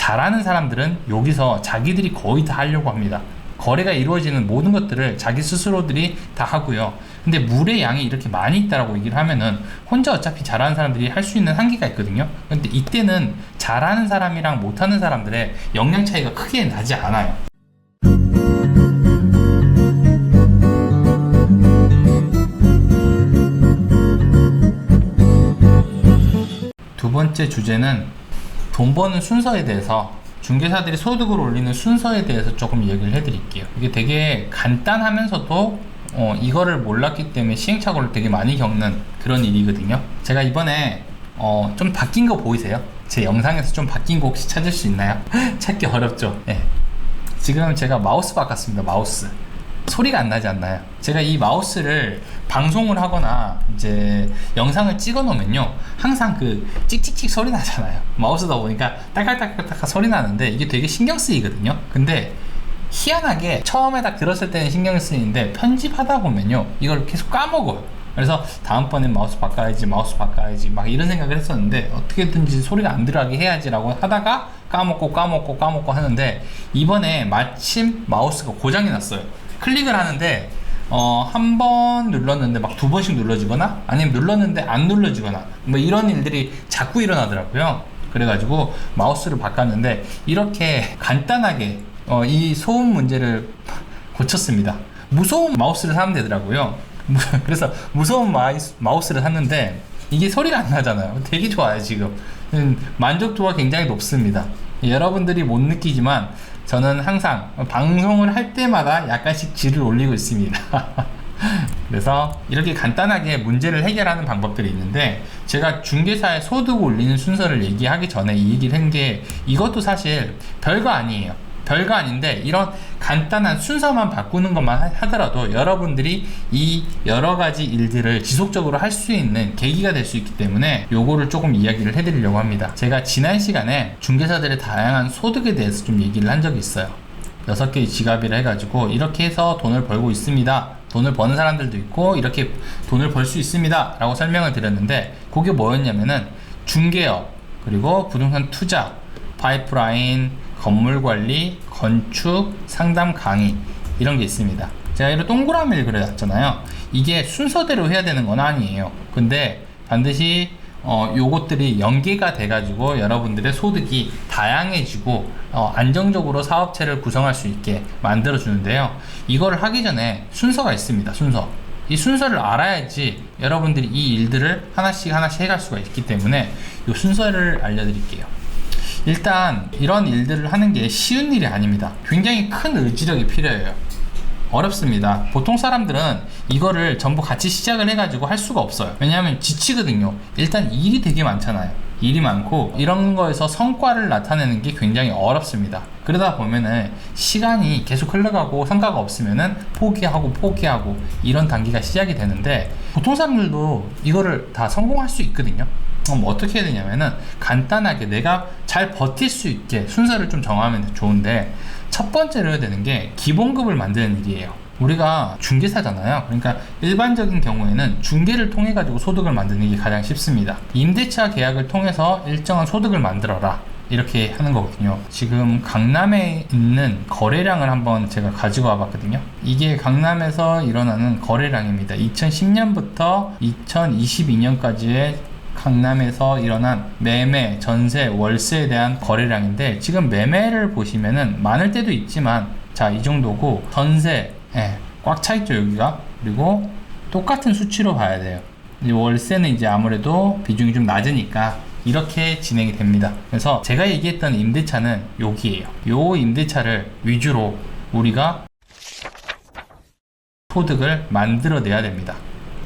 잘하는 사람들은 여기서 자기들이 거의 다 하려고 합니다. 거래가 이루어지는 모든 것들을 자기 스스로들이 다 하고요. 근데 물의 양이 이렇게 많이 있다라고 얘기를 하면은 혼자 어차피 잘하는 사람들이 할 수 있는 한계가 있거든요. 근데 이때는 잘하는 사람이랑 못하는 사람들의 역량 차이가 크게 나지 않아요. 두 번째 주제는 돈 버는 순서에 대해서, 중개사들이 소득을 올리는 순서에 대해서 조금 얘기를 해드릴게요. 이게 되게 간단하면서도 이거를 몰랐기 때문에 시행착오를 되게 많이 겪는 그런 일이거든요. 제가 이번에 좀 바뀐 거 보이세요? 제 영상에서 좀 바뀐 거 혹시 찾을 수 있나요? 찾기 어렵죠? 네. 지금 제가 마우스 바꿨습니다. 마우스. 소리가 안 나지 않나요? 제가 이 마우스를 방송을 하거나 이제 영상을 찍어 놓으면요, 항상 그 찍찍찍 소리 나잖아요. 마우스다 보니까 딸깍딸깍딸깍 소리 나는데 이게 되게 신경 쓰이거든요. 근데 희한하게 처음에 딱 들었을 때는 신경 쓰이는데 편집하다 보면요, 이걸 계속 까먹어요. 그래서 다음번엔 마우스 바꿔야지 막 이런 생각을 했었는데, 어떻게든지 소리가 안 들어가게 해야지 라고 하다가 까먹고 하는데, 이번에 마침 마우스가 고장이 났어요. 클릭을 하는데 한 번 눌렀는데 막 두 번씩 눌러지거나, 아니면 눌렀는데 안 눌러지거나, 뭐 이런 일들이 자꾸 일어나더라고요. 그래가지고 마우스를 바꿨는데 이렇게 간단하게 이 소음 문제를 고쳤습니다. 무소음 마우스를 사면 되더라고요. 그래서 무소음 마우스를 샀는데 이게 소리가 안 나잖아요. 되게 좋아요. 지금 만족도가 굉장히 높습니다. 여러분들이 못 느끼지만 저는 항상 방송을 할 때마다 약간씩 질을 올리고 있습니다. 그래서 이렇게 간단하게 문제를 해결하는 방법들이 있는데, 제가 중개사의 소득 올리는 순서를 얘기하기 전에 이 얘기를 한 게, 이것도 사실 별거 아니에요. 별거 아닌데 이런 간단한 순서만 바꾸는 것만 하더라도 여러분들이 이 여러 가지 일들을 지속적으로 할 수 있는 계기가 될 수 있기 때문에 요거를 조금 이야기를 해드리려고 합니다. 제가 지난 시간에 중개사들의 다양한 소득에 대해서 좀 얘기를 한 적이 있어요. 6개의 지갑이라 해가지고 이렇게 해서 돈을 벌고 있습니다, 돈을 버는 사람들도 있고 이렇게 돈을 벌 수 있습니다 라고 설명을 드렸는데, 그게 뭐였냐면은 중개업, 그리고 부동산 투자, 파이프라인, 건물관리, 건축, 상담, 강의, 이런 게 있습니다. 제가 이런 동그라미를 그려놨잖아요. 이게 순서대로 해야 되는 건 아니에요. 근데 반드시 요것들이 연계가 돼가지고 여러분들의 소득이 다양해지고 안정적으로 사업체를 구성할 수 있게 만들어 주는데요. 이거를 하기 전에 순서가 있습니다. 순서. 이 순서를 알아야지 여러분들이 이 일들을 하나씩 해갈 수가 있기 때문에 이 순서를 알려드릴게요. 일단 이런 일들을 하는 게 쉬운 일이 아닙니다. 굉장히 큰 의지력이 필요해요. 어렵습니다. 보통 사람들은 이거를 전부 같이 시작을 해가지고 할 수가 없어요. 왜냐하면 지치거든요. 일단 일이 되게 많잖아요. 일이 많고 이런 거에서 성과를 나타내는 게 굉장히 어렵습니다. 그러다 보면은 시간이 계속 흘러가고 성과가 없으면은 포기하고 이런 단계가 시작이 되는데, 보통 사람들도 이거를 다 성공할 수 있거든요. 그럼 어떻게 해야 되냐면은 간단하게 내가 잘 버틸 수 있게 순서를 좀 정하면 좋은데, 첫 번째로 해야 되는 게 기본급을 만드는 일이에요. 우리가 중개사잖아요. 그러니까 일반적인 경우에는 중개를 통해 가지고 소득을 만드는 게 가장 쉽습니다. 임대차 계약을 통해서 일정한 소득을 만들어라, 이렇게 하는 거거든요. 지금 강남에 있는 거래량을 한번 제가 가지고 와봤거든요. 이게 강남에서 일어나는 거래량입니다. 2010년부터 2022년까지의 강남에서 일어난 매매, 전세, 월세에 대한 거래량인데, 지금 매매를 보시면은 많을 때도 있지만 자, 이 정도고, 전세 꽉 차있죠 여기가. 그리고 똑같은 수치로 봐야 돼요. 월세는 이제 아무래도 비중이 좀 낮으니까 이렇게 진행이 됩니다. 그래서 제가 얘기했던 임대차는 여기에요. 요 임대차를 위주로 우리가 소득을 만들어내야 됩니다.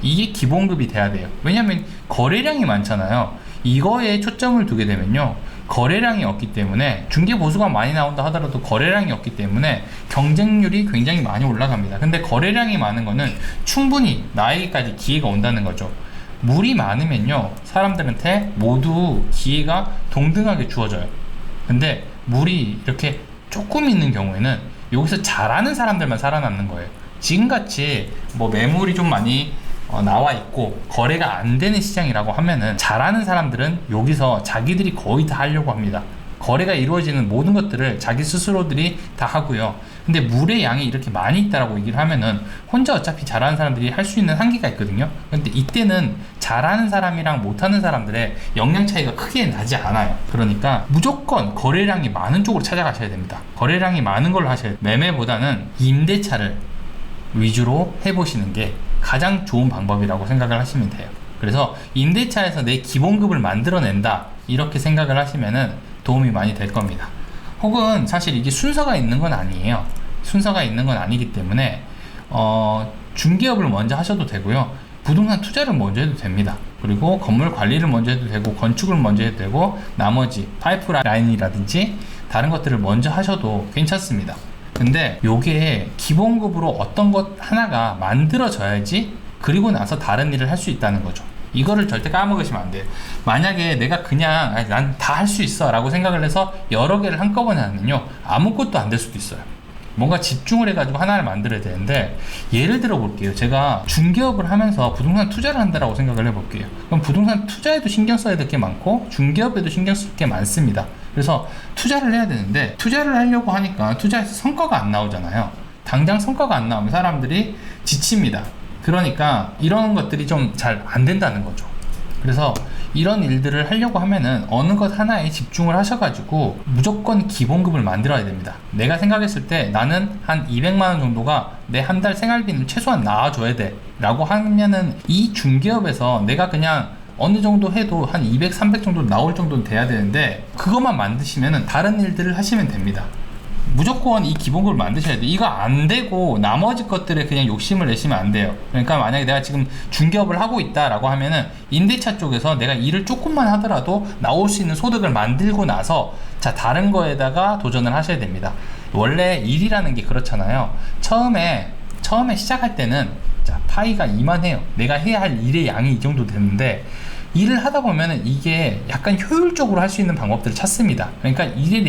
이게 기본급이 돼야 돼요. 왜냐하면 거래량이 많잖아요. 이거에 초점을 두게 되면요, 거래량이 없기 때문에, 중개 보수가 많이 나온다 하더라도 거래량이 없기 때문에 경쟁률이 굉장히 많이 올라갑니다. 근데 거래량이 많은 거는 충분히 나에게까지 기회가 온다는 거죠. 물이 많으면요, 사람들한테 모두 기회가 동등하게 주어져요. 근데 물이 이렇게 조금 있는 경우에는 여기서 잘하는 사람들만 살아남는 거예요. 지금같이 뭐 매물이 좀 많이 나와 있고 거래가 안 되는 시장이라고 하면은, 잘하는 사람들은 여기서 자기들이 거의 다 하려고 합니다. 거래가 이루어지는 모든 것들을 자기 스스로들이 다 하고요. 근데 물의 양이 이렇게 많이 있다라고 얘기를 하면은 혼자 어차피 잘하는 사람들이 할 수 있는 한계가 있거든요. 근데 이때는 잘하는 사람이랑 못하는 사람들의 역량 차이가 크게 나지 않아요. 그러니까 무조건 거래량이 많은 쪽으로 찾아가셔야 됩니다. 거래량이 많은 걸로 하셔야 돼요. 매매보다는 임대차를 위주로 해보시는 게 가장 좋은 방법이라고 생각을 하시면 돼요. 그래서 임대차에서 내 기본급을 만들어낸다 이렇게 생각을 하시면은 도움이 많이 될 겁니다. 혹은 사실 이게 순서가 있는 건 아니에요. 순서가 있는 건 아니기 때문에 중개업을 먼저 하셔도 되고요. 부동산 투자를 먼저 해도 됩니다. 그리고 건물 관리를 먼저 해도 되고 건축을 먼저 해도 되고 나머지 파이프라인이라든지 다른 것들을 먼저 하셔도 괜찮습니다. 근데 요게 기본급으로 어떤 것 하나가 만들어져야지 그리고 나서 다른 일을 할 수 있다는 거죠. 이거를 절대 까먹으시면 안 돼요. 만약에 내가 그냥 난 다 할 수 있어 라고 생각을 해서 여러 개를 한꺼번에 하면요 아무것도 안 될 수도 있어요. 뭔가 집중을 해가지고 하나를 만들어야 되는데, 예를 들어 볼게요. 제가 중개업을 하면서 부동산 투자를 한다라고 생각을 해볼게요. 그럼 부동산 투자에도 신경 써야 될 게 많고 중개업에도 신경 쓸 게 많습니다. 그래서 투자를 해야 되는데, 투자를 하려고 하니까 투자에서 성과가 안 나오잖아요. 당장 성과가 안 나오면 사람들이 지칩니다. 그러니까 이런 것들이 좀 잘 안 된다는 거죠. 그래서 이런 일들을 하려고 하면은 어느 것 하나에 집중을 하셔가지고 무조건 기본급을 만들어야 됩니다. 내가 생각했을 때 나는 한 200만원 정도가 내 한 달 생활비는 최소한 나와줘야 돼 라고 하면은 이 중개업에서 내가 그냥 어느 정도 해도 한 200, 300 정도 나올 정도는 돼야 되는데, 그것만 만드시면은 다른 일들을 하시면 됩니다. 무조건 이 기본급을 만드셔야 돼요. 이거 안 되고 나머지 것들에 그냥 욕심을 내시면 안 돼요. 그러니까 만약에 내가 지금 중개업을 하고 있다라고 하면은 임대차 쪽에서 내가 일을 조금만 하더라도 나올 수 있는 소득을 만들고 나서 자, 다른 거에다가 도전을 하셔야 됩니다. 원래 일이라는 게 그렇잖아요. 처음에 시작할 때는 자, 파이가 이만해요. 내가 해야 할 일의 양이 이 정도 되는데, 일을 하다 보면은 이게 약간 효율적으로 할 수 있는 방법들을 찾습니다. 그러니까 일의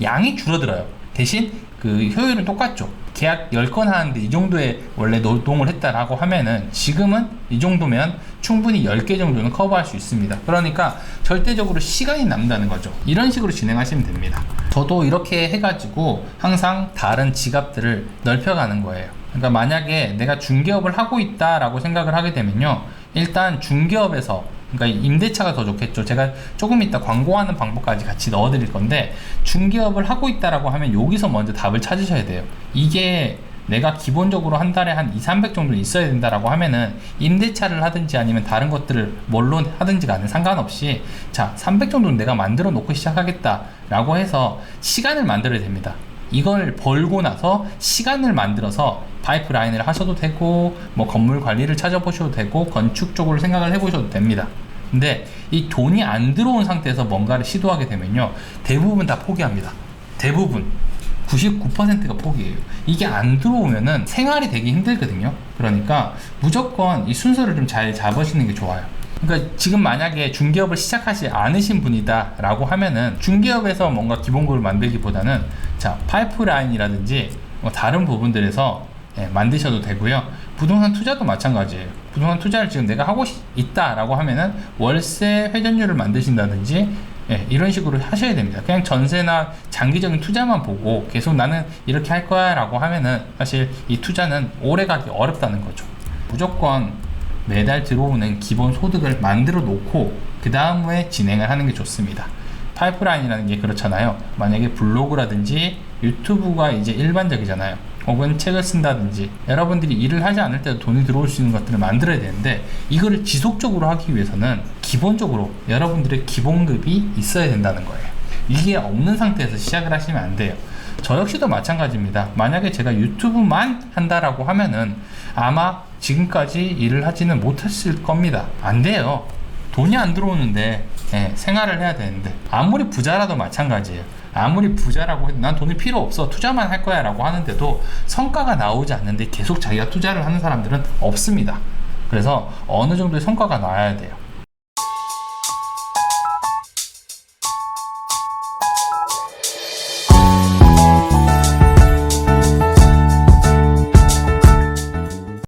양이 줄어들어요. 대신 그 효율은 똑같죠. 계약 10건 하는데 이 정도의 원래 노동을 했다라고 하면은 지금은 이 정도면 충분히 10개 정도는 커버할 수 있습니다. 그러니까 절대적으로 시간이 남는다는 거죠. 이런 식으로 진행하시면 됩니다. 저도 이렇게 해가지고 항상 다른 지갑들을 넓혀가는 거예요. 그러니까 만약에 내가 중개업을 하고 있다라고 생각을 하게 되면요, 일단 중개업에서, 그러니까 임대차가 더 좋겠죠. 제가 조금 이따 광고하는 방법까지 같이 넣어드릴 건데, 중개업을 하고 있다라고 하면 여기서 먼저 답을 찾으셔야 돼요. 이게 내가 기본적으로 한 달에 한 200, 300 정도 있어야 된다라고 하면은 임대차를 하든지 아니면 다른 것들을 뭘로 하든지 간에 상관없이 자, 300 정도는 내가 만들어 놓고 시작하겠다라고 해서 시간을 만들어야 됩니다. 이걸 벌고 나서 시간을 만들어서 파이프라인을 하셔도 되고, 뭐 건물 관리를 찾아보셔도 되고, 건축 쪽으로 생각을 해보셔도 됩니다. 근데 이 돈이 안 들어온 상태에서 뭔가를 시도하게 되면요, 대부분 다 포기합니다. 대부분 99%가 포기해요. 이게 안 들어오면은 생활이 되게 힘들거든요. 그러니까 무조건 이 순서를 좀 잘 잡으시는 게 좋아요. 그러니까 지금 만약에 중개업을 시작하지 않으신 분이다 라고 하면은 중개업에서 뭔가 기본급을 만들기보다는 자, 파이프라인이라든지 뭐 다른 부분들에서 만드셔도 되고요. 부동산 투자도 마찬가지예요. 부동산 투자를 지금 내가 하고 있다 라고 하면은 월세 회전율을 만드신다든지 이런 식으로 하셔야 됩니다. 그냥 전세나 장기적인 투자만 보고 계속 나는 이렇게 할 거야 라고 하면은 사실 이 투자는 오래 가기 어렵다는 거죠. 무조건 매달 들어오는 기본 소득을 만들어 놓고 그 다음에 진행을 하는 게 좋습니다. 파이프라인이라는 게 그렇잖아요. 만약에 블로그라든지 유튜브가 이제 일반적이잖아요. 혹은 책을 쓴다든지 여러분들이 일을 하지 않을 때도 돈이 들어올 수 있는 것들을 만들어야 되는데, 이거를 지속적으로 하기 위해서는 기본적으로 여러분들의 기본급이 있어야 된다는 거예요. 이게 없는 상태에서 시작을 하시면 안 돼요. 저 역시도 마찬가지입니다. 만약에 제가 유튜브만 한다라고 하면은 아마 지금까지 일을 하지는 못했을 겁니다. 안 돼요. 돈이 안 들어오는데 생활을 해야 되는데, 아무리 부자라도 마찬가지예요. 아무리 부자라고 해도 난 돈이 필요 없어, 투자만 할 거야 라고 하는데도 성과가 나오지 않는데 계속 자기가 투자를 하는 사람들은 없습니다. 그래서 어느 정도의 성과가 나야 돼요.